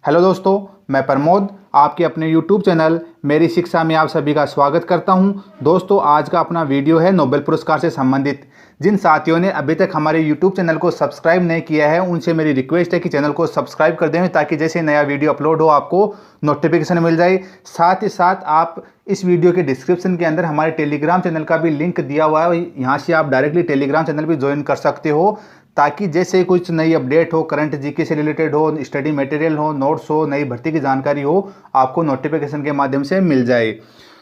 Hello दोस्तों, मैं प्रमोद आपके अपने यूट्यूब चैनल मेरी शिक्षा में आप सभी का स्वागत करता हूं। दोस्तों, आज का अपना वीडियो है नोबेल पुरस्कार से संबंधित। जिन साथियों ने अभी तक हमारे यूट्यूब चैनल को सब्सक्राइब नहीं किया है उनसे मेरी रिक्वेस्ट है कि चैनल को सब्सक्राइब कर दें ताकि जैसे नया वीडियो अपलोड हो आपको नोटिफिकेशन मिल जाए। साथ ही साथ आप इस वीडियो के डिस्क्रिप्शन के अंदर हमारे टेलीग्राम चैनल का भी लिंक दिया हुआ है, यहाँ से आप डायरेक्टली टेलीग्राम चैनल भी ज्वाइन कर सकते हो ताकि जैसे कुछ नई अपडेट हो, करंट जीके से रिलेटेड हो, स्टडी मटेरियल हो, नोट्स हो, नई भर्ती की जानकारी हो, आपको नोटिफिकेशन के माध्यम से मिल जाए।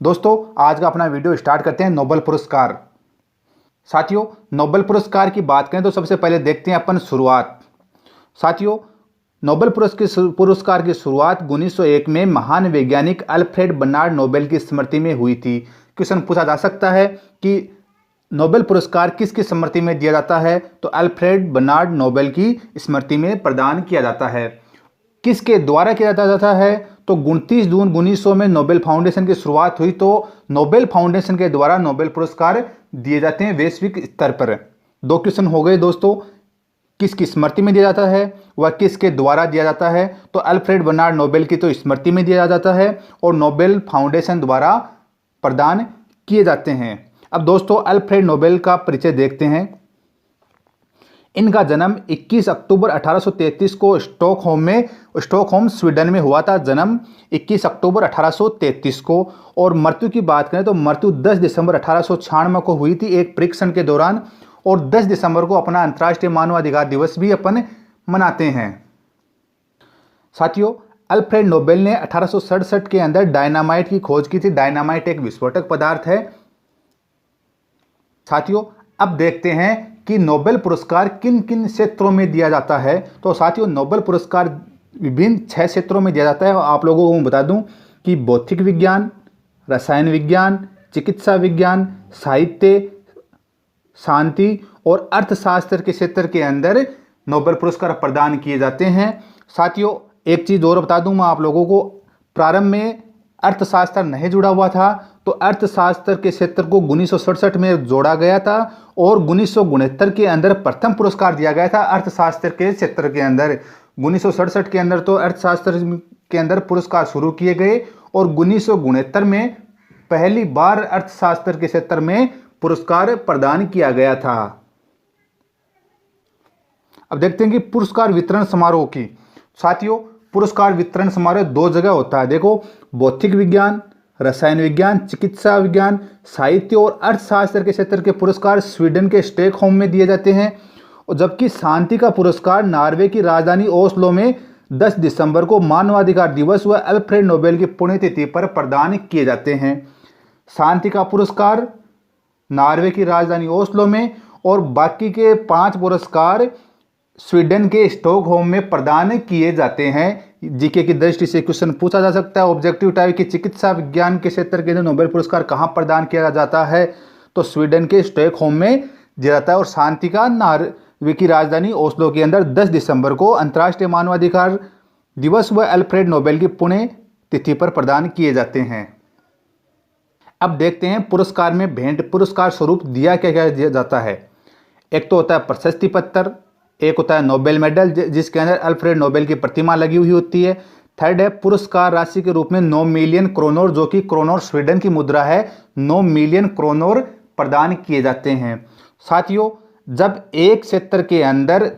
दोस्तों, आज का अपना वीडियो स्टार्ट करते हैं नोबेल पुरस्कार। साथियों, नोबेल पुरस्कार की बात करें तो सबसे पहले देखते हैं अपन शुरुआत। साथियों, नोबेल पुरस्कार की शुरुआत 1901 में महान वैज्ञानिक अल्फ्रेड बर्नार्ड नोबेल की स्मृति में हुई थी। क्वेश्चन पूछा जा सकता है कि नोबेल पुरस्कार किसकी स्मृति में दिया जाता है, तो अल्फ्रेड बर्नार्ड नोबेल की स्मृति में प्रदान किया जाता है। किसके द्वारा किया जाता है, तो 29 जून 1900 में नोबेल फाउंडेशन की शुरुआत हुई। तो नोबेल फाउंडेशन के द्वारा नोबेल पुरस्कार दिए जाते हैं वैश्विक स्तर पर। दो क्वेश्चन हो गए दोस्तों, किसकी स्मृति में दिया जाता है वह किसके द्वारा दिया जाता है, तो अल्फ्रेड बर्नार्ड नोबेल की तो स्मृति में दिया जाता है और नोबेल फाउंडेशन द्वारा प्रदान किए जाते हैं। अब दोस्तों, अल्फ्रेड नोबेल का परिचय देखते हैं। इनका जन्म 21 अक्टूबर 1833 को स्टॉकहोम स्वीडन में हुआ था। जन्म 21 अक्टूबर 1833 को। और मृत्यु की बात करें तो मृत्यु 10 दिसंबर 1896 को हुई थी एक परीक्षण के दौरान। और 10 दिसंबर को अपना अंतर्राष्ट्रीय मानवाधिकार दिवस भी अपन मनाते हैं। साथियों, अल्फ्रेड नोबेल ने 1867 के अंदर डायनामाइट की खोज की थी। डायनामाइट एक विस्फोटक पदार्थ है। साथियों, अब देखते हैं कि नोबेल पुरस्कार किन किन क्षेत्रों में दिया जाता है। तो साथियों, नोबेल पुरस्कार विभिन्न 6 क्षेत्रों में दिया जाता है। आप लोगों को मैं बता दूं कि भौतिक विज्ञान, रसायन विज्ञान, चिकित्सा विज्ञान, साहित्य, शांति और अर्थशास्त्र के क्षेत्र के अंदर नोबेल पुरस्कार प्रदान किए जाते हैं। साथियों, एक चीज़ और बता दूं मैं आप लोगों को, प्रारंभ में अर्थशास्त्र नहीं जुड़ा हुआ था तो अर्थशास्त्र के क्षेत्र को 1967 में जोड़ा गया था और 1969 के अंदर प्रथम पुरस्कार दिया गया था अर्थशास्त्र के क्षेत्र के अंदर। 1967 के अंदर तो अर्थशास्त्र के अंदर पुरस्कार शुरू किए गए और 1969 में पहली बार अर्थशास्त्र के क्षेत्र में पुरस्कार प्रदान किया गया था। अब देखते हैं कि पुरस्कार वितरण समारोह की। साथियों, पुरस्कार वितरण समारोह 2 जगह होता है। देखो, भौतिक विज्ञान, रसायन विज्ञान, चिकित्सा विज्ञान, साहित्य और अर्थशास्त्र के क्षेत्र के पुरस्कार स्वीडन के स्टॉकहोम में दिए जाते हैं। और जबकि शांति का पुरस्कार नॉर्वे की राजधानी ओस्लो में 10 दिसंबर को मानवाधिकार दिवस व अल्फ्रेड नोबेल की पुण्यतिथि पर प्रदान किए जाते हैं। शांति का पुरस्कार नॉर्वे की राजधानी ओस्लो में और बाकी के 5 पुरस्कार स्वीडन के स्टॉकहोम में प्रदान किए जाते हैं। जीके की दृष्टि से क्वेश्चन पूछा जा सकता है ऑब्जेक्टिव टाइप की, चिकित्सा विज्ञान के क्षेत्र के अंदर नोबेल पुरस्कार कहाँ प्रदान किया जाता है, तो स्वीडन के स्टॉकहोम में दिया जाता है। और शांति का नॉर्वे की राजधानी ओस्लो के अंदर 10 दिसंबर को अंतर्राष्ट्रीय मानवाधिकार दिवस व अल्फ्रेड नोबेल की पुण्य तिथि पर प्रदान किए जाते हैं। अब देखते हैं पुरस्कार में भेंट पुरस्कार स्वरूप दिया क्या क्या दिया जाता है। एक तो होता है प्रशस्ति पत्र, एक होता है नोबेल मेडल जिसके अंदर अल्फ्रेड नोबेल की प्रतिमा लगी हुई होती है। थर्ड है पुरस्कार राशि के रूप में 9 मिलियन क्रोनोर, जो कि क्रोनोर स्वीडन की मुद्रा है, 9 मिलियन क्रोनोर प्रदान किए जाते हैं। साथियों, जब एक क्षेत्र के अंदर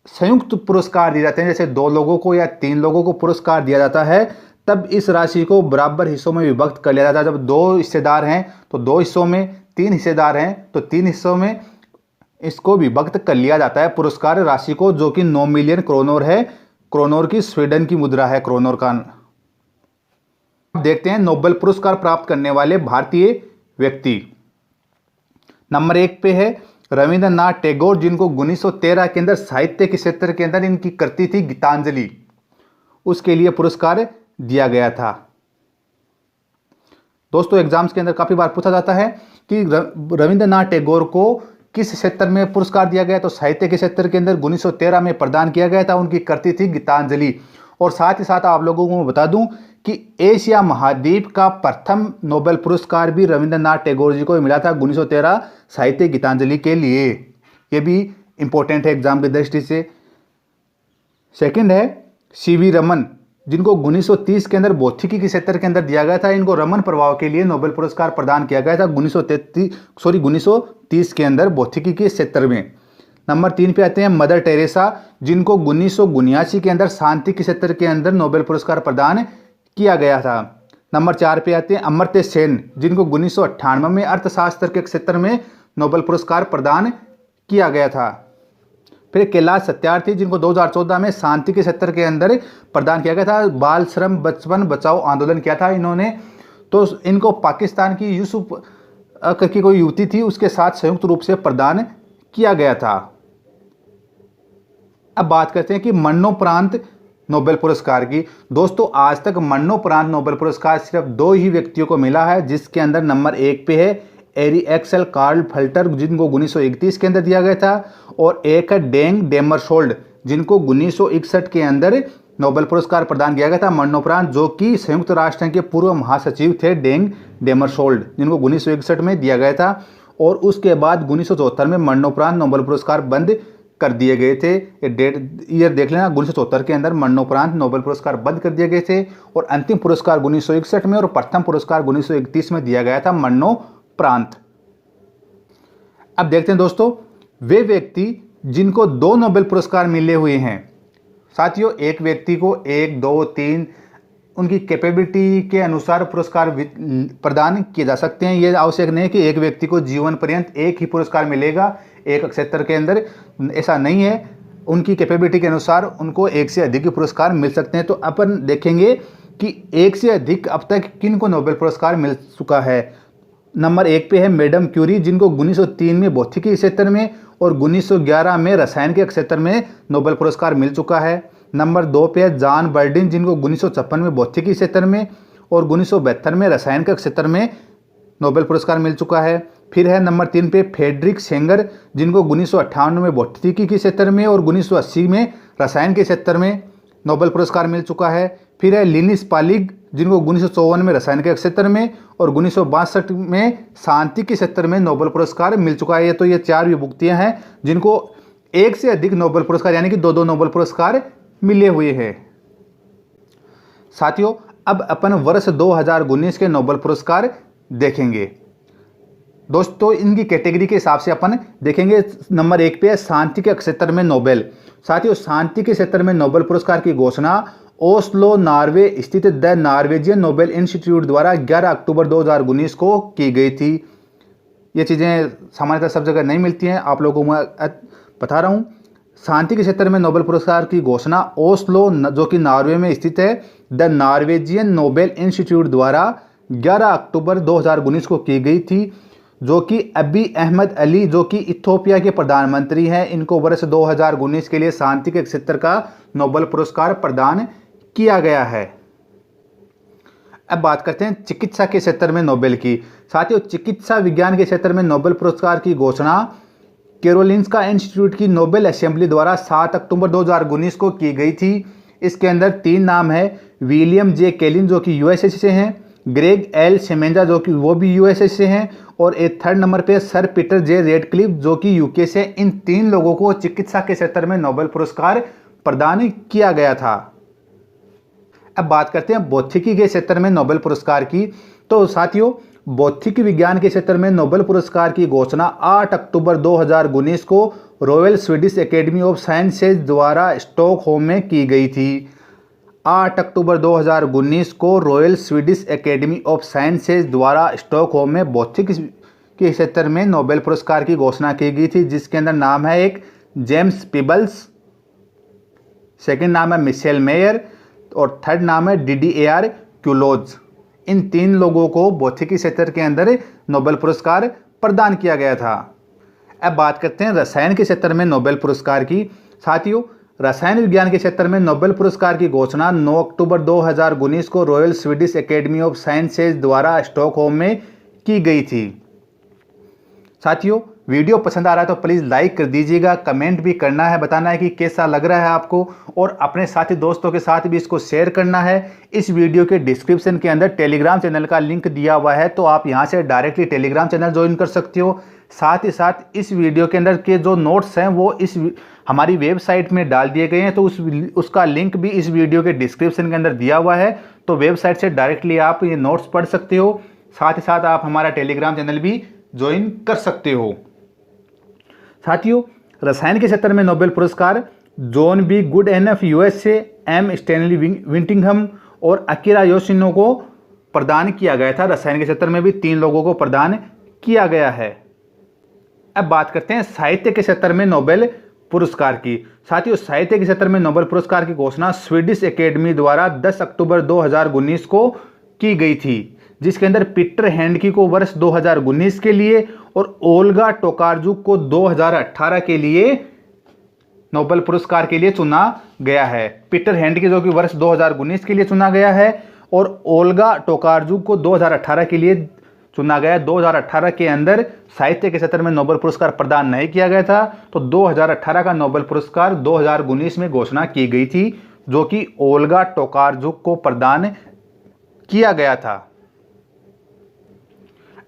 संयुक्त पुरस्कार दिए जाते हैं, जैसे 2 लोगों को या 3 लोगों को पुरस्कार दिया जाता है, तब इस राशि को बराबर हिस्सों में विभक्त कर लिया जाता है। जब 2 हिस्सेदार हैं तो 2 हिस्सों में, 3 हिस्सेदार हैं तो 3 हिस्सों में इसको विभक्त कर लिया जाता है पुरस्कार राशि को, जो कि 9 मिलियन क्रोनोर है। क्रोनोर की स्वीडन की मुद्रा है क्रोनोर का। देखते हैं नोबेल पुरस्कार प्राप्त करने वाले भारतीय व्यक्ति। नंबर 1 पे है रविंद्रनाथ टैगोर, जिनको 1913 के अंदर साहित्य के क्षेत्र के अंदर इनकी कृति थी गीतांजलि, उसके लिए पुरस्कार दिया गया था। दोस्तों, एग्जाम्स के अंदर काफी बार पूछा जाता है कि रविंद्रनाथ टैगोर को किस क्षेत्र में पुरस्कार दिया गया, तो साहित्य के क्षेत्र के अंदर 1913 में प्रदान किया गया था। उनकी कृति थी गीतांजलि। और साथ ही साथ आप लोगों को मैं बता दूं कि एशिया महाद्वीप का प्रथम नोबेल पुरस्कार भी रविंद्रनाथ टैगोर जी को मिला था 1913 साहित्य गीतांजलि के लिए। ये भी इंपॉर्टेंट है एग्जाम की दृष्टि से। सेकंड है सीवी रमन, जिनको 1930 के अंदर भौतिकी के क्षेत्र के अंदर दिया गया था। इनको रमन प्रभाव के लिए नोबेल पुरस्कार प्रदान किया गया था 1930 के अंदर भौतिकी के क्षेत्र में। नंबर 3 पे आते हैं मदर टेरेसा, जिनको 1979 के अंदर शांति के क्षेत्र के अंदर नोबेल पुरस्कार प्रदान किया गया था। नंबर 4 पे आते हैं अमर्त्य सेन, जिनको 1998 में अर्थशास्त्र के क्षेत्र में नोबेल पुरस्कार प्रदान किया गया था। फिर कैलाश सत्यार्थी, जिनको 2014 में शांति के क्षेत्र के अंदर प्रदान किया गया था। बाल श्रम बचपन बचाओ आंदोलन किया था इन्होंने, तो इनको पाकिस्तान की यूसुफ की कोई युवती थी उसके साथ संयुक्त रूप से प्रदान किया गया था। अब बात करते हैं कि मरणोपरांत नोबेल पुरस्कार की। दोस्तों आज तक मरणोपरांत नोबेल पुरस्कार सिर्फ 2 ही व्यक्तियों को मिला है, जिसके अंदर नंबर 1 पे है एरी एक्सेल कार्ल फल्टर, जिनको 1931 के अंदर दिया गया था, और एक है डेंग डेमरशोल्ड, जिनको 1961 के अंदर नोबेल पुरस्कार प्रदान किया गया था मरणोपरांत, जो कि संयुक्त राष्ट्र संघ के पूर्व महासचिव थे डेंग डेमरशोल्ड, जिनको 1961 में दिया गया था। और उसके बाद 1974 में मरणोपरांत नोबेल पुरस्कार बंद कर दिए गए थे। ये डेट ईयर देख लेना, 1974 के अंदर मरणोपरांत नोबेल पुरस्कार बंद कर दिए गए थे, और अंतिम पुरस्कार 1961 में और प्रथम पुरस्कार 1931 में दिया गया था मरणोपरांत। अब देखते हैं दोस्तों वे व्यक्ति जिनको 2 नोबेल पुरस्कार मिले हुए हैं। साथियों एक व्यक्ति को 1, 2, 3 उनकी कैपेबिलिटी के अनुसार पुरस्कार प्रदान किए जा सकते हैं। ये आवश्यक नहीं है कि एक व्यक्ति को जीवन पर्यंत एक ही पुरस्कार मिलेगा एक क्षेत्र के अंदर, ऐसा नहीं है। उनकी कैपेबिलिटी के अनुसार उनको 1 से अधिक पुरस्कार मिल सकते हैं। तो अपन देखेंगे कि 1 से अधिक अब तक किन को नोबेल पुरस्कार मिल चुका है। नंबर 1 पे है मैडम क्यूरी, जिनको 1903 में भौतिकी के क्षेत्र में और 1911 में रसायन के क्षेत्र में नोबेल पुरस्कार मिल चुका है। नंबर 2 पे है जॉन बर्डिन, जिनको 1956 में भौतिकी क्षेत्र में और 1972 में रसायन के क्षेत्र में नोबेल पुरस्कार मिल चुका है। फिर है नंबर 3 पे फ्रेडरिक सेंगर, जिनको 1958 में भौतिकी के क्षेत्र में और 1980 में रसायन के क्षेत्र में नोबेल पुरस्कार मिल चुका है। फिर है लिनिस पालिग, जिनको 1954 में रसायन के क्षेत्र में और 1962 में शांति के क्षेत्र में नोबेल पुरस्कार मिल चुका है। तो ये 4 विभूतियां हैं जिनको 1 से अधिक नोबेल पुरस्कार यानी कि 2-2 नोबेल पुरस्कार मिले हुए हैं। साथियों अब अपन वर्ष 2019 के नोबेल पुरस्कार देखेंगे। दोस्तों इनकी कैटेगरी के हिसाब से अपन देखेंगे। नंबर 1 पे है शांति के क्षेत्र में नोबेल। साथियों शांति के क्षेत्र में नोबेल पुरस्कार की घोषणा ओस्लो नॉर्वे स्थित द नॉर्वेजियन नोबेल इंस्टीट्यूट द्वारा 11 अक्टूबर 2019 को की गई थी। ये चीज़ें सामान्यतः सब जगह नहीं मिलती हैं, आप लोगों को मैं बता रहा हूँ। शांति के क्षेत्र में नोबेल पुरस्कार की घोषणा ओस्लो जो कि नॉर्वे में स्थित है द नॉर्वेजियन नोबेल इंस्टीट्यूट द्वारा 11 अक्टूबर 2019 को की गई थी, जो कि अबी अहमद अली जो कि इथियोपिया के प्रधानमंत्री हैं, इनको वर्ष 2019 के लिए शांति के क्षेत्र का नोबेल पुरस्कार प्रदान किया गया है। अब बात करते हैं चिकित्सा के क्षेत्र में नोबेल की। साथियों चिकित्सा विज्ञान के क्षेत्र में नोबेल पुरस्कार की घोषणा कैरोलिंस्का इंस्टीट्यूट की नोबेल असेंबली द्वारा 7 अक्टूबर 2019 को की गई थी। इसके अंदर 3 नाम है, विलियम जे केलिन जो कि यूएसए से हैं, ग्रेग एल सेमेंजा जो कि वो भी यूएसए से हैं, और एक 3rd नंबर पे सर पीटर जे रेडक्लिफ जो कि यूके से। इन 3 लोगों को चिकित्सा के क्षेत्र में नोबेल पुरस्कार प्रदान किया गया था। अब बात करते हैं भौतिकी के क्षेत्र में नोबेल पुरस्कार की। तो साथियों भौतिकी विज्ञान के क्षेत्र में नोबेल पुरस्कार की घोषणा 8 अक्टूबर 2019 को royal Swedish academy of sciences द्वारा स्टॉकहोम में की गई थी। 8 अक्टूबर 2019 को royal Swedish academy of sciences द्वारा स्टॉकहोम में भौतिकी के क्षेत्र में नोबेल पुरस्कार की घोषणा की गई थी, जिसके अंदर नाम है एक जेम्स पीबल्स, 2nd नाम है मिशेल मेयर और 3rd नाम है DDAR क्यूलोज। इन 3 लोगों को भौतिकी क्षेत्र के अंदर नोबेल पुरस्कार प्रदान किया गया था। अब बात करते हैं रसायन के क्षेत्र में नोबेल पुरस्कार की। साथियों रसायन विज्ञान के क्षेत्र में नोबेल पुरस्कार की घोषणा 9 अक्टूबर 2019 को royal Swedish academy of sciences द्वारा स्टॉकहोम में की गई थी। साथियों वीडियो पसंद आ रहा है तो प्लीज़ लाइक कर दीजिएगा, कमेंट भी करना है, बताना है कि कैसा लग रहा है आपको, और अपने साथी दोस्तों के साथ भी इसको शेयर करना है। इस वीडियो के डिस्क्रिप्शन के अंदर टेलीग्राम चैनल का लिंक दिया हुआ है, तो आप यहां से डायरेक्टली टेलीग्राम चैनल ज्वाइन कर सकते हो। साथ ही साथ इस वीडियो के अंदर के जो नोट्स हैं वो हमारी वेबसाइट में डाल दिए गए हैं, तो उसका लिंक भी इस वीडियो के डिस्क्रिप्शन के अंदर दिया हुआ है। तो वेबसाइट से डायरेक्टली आप ये नोट्स पढ़ सकते हो। साथ ही साथ आप हमारा टेलीग्राम चैनल भी ज्वाइन कर सकते हो। साथियों, रसायन के क्षेत्र में नोबेल पुरस्कार John B Goodenough USA, M Stanley विंटिंघम और अकीरा योशिनो को प्रदान किया गया था। रसायन के क्षेत्र में भी 3 लोगों को प्रदान किया गया है। अब बात करते हैं साहित्य के क्षेत्र में नोबेल पुरस्कार की। साथियों, साहित्य के क्षेत्र में नोबेल पुरस्कार की घोषणा स्वीडिश एकेडमी द्वारा 10 अक्टूबर 2019 को की गई थी, जिसके अंदर पीटर हैंडके को वर्ष 2019 के लिए और ओल्गा टोकार्जुक को 2018 के लिए नोबेल पुरस्कार के लिए चुना गया है। पीटर हैंडके जो कि वर्ष 2019 के लिए चुना गया है और ओल्गा टोकार्जुक को 2018 के लिए चुना गया। 2018 के अंदर साहित्य के क्षेत्र में नोबेल पुरस्कार प्रदान नहीं किया गया था, तो 2018 का नोबेल पुरस्कार 2019 में घोषणा की गई थी, जो कि ओल्गा टोकार्जुक को प्रदान किया गया था।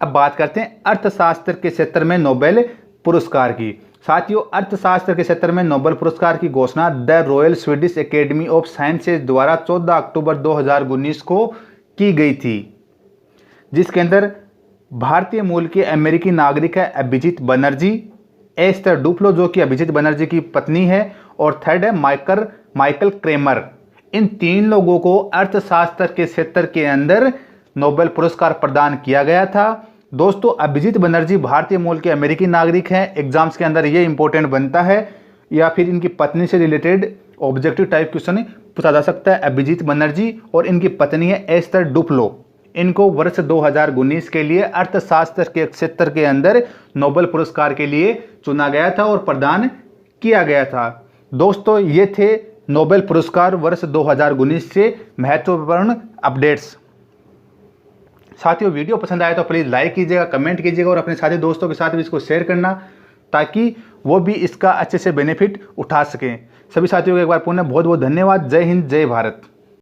अब बात करते हैं अर्थशास्त्र के क्षेत्र में नोबेल पुरस्कार की। साथियों, अर्थशास्त्र के क्षेत्र में नोबेल पुरस्कार की घोषणा the royal Swedish academy of sciences द्वारा 14 अक्टूबर 2019 को की गई थी, जिसके अंदर भारतीय मूल के अमेरिकी नागरिक है अभिजीत बनर्जी, एस्टर डुफ्लो जो कि अभिजीत बनर्जी की पत्नी है, और थर्ड है माइकल क्रेमर। इन 3 लोगों को अर्थशास्त्र के क्षेत्र के अंदर नोबेल पुरस्कार प्रदान किया गया था। दोस्तों, अभिजीत बनर्जी भारतीय मूल के अमेरिकी नागरिक हैं। एग्जाम्स के अंदर ये इंपॉर्टेंट बनता है, या फिर इनकी पत्नी से रिलेटेड ऑब्जेक्टिव टाइप क्वेश्चन पूछा जा सकता है। अभिजीत बनर्जी और इनकी पत्नी है एस्टर डुफ्लो। इनको वर्ष 2019 के लिए अर्थशास्त्र के क्षेत्र के अंदर नोबेल पुरस्कार के लिए चुना गया था और प्रदान किया गया था। दोस्तों, ये थे नोबेल पुरस्कार वर्ष 2019 से महत्वपूर्ण अपडेट्स। साथियों, वीडियो पसंद आया तो प्लीज़ लाइक कीजिएगा, कमेंट कीजिएगा और अपने साथी दोस्तों के साथ भी इसको शेयर करना, ताकि वो भी इसका अच्छे से बेनिफिट उठा सकें। सभी साथियों को एक बार पुनः बहुत बहुत धन्यवाद। जय हिंद, जय भारत।